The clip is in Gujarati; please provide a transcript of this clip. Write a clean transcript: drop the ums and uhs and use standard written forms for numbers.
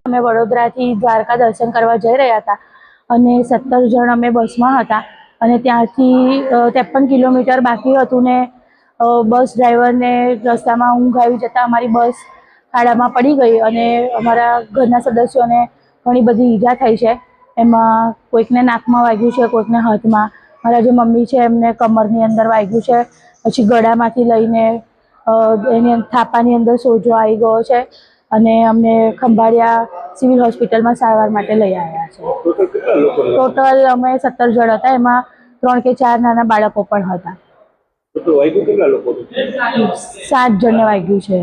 અમે વડોદરાથી દ્વારકા દર્શન કરવા જઈ રહ્યા હતા અને 17 જણ અમે બસમાં હતા અને ત્યાંથી 53 કિલોમીટર બાકી હતું ને બસ ડ્રાઈવરને રસ્તામાં ઊંઘ આવી જતા અમારી બસ ખાડામાં પડી ગઈ અને અમારા ઘરના સદસ્યોને ઘણી બધી ઈજા થઈ છે. એમાં કોઈકને નાકમાં વાગ્યું છે, કોઈકને હાથમાં. મારા જે મમ્મી છે એમને કમરની અંદર વાગ્યું છે, પછી ગળામાંથી લઈને એની થાપાની અંદર સોજો આવી ગયો છે અને અમને ખંભાળિયા સિવિલ હોસ્પિટલમાં સારવાર માટે લઈ આવ્યા છે. ટોટલ અમે 17 જણ હતા, એમાં 3 કે 4 નાના બાળકો પણ હતા. 7 જણને વાગ્યું છે.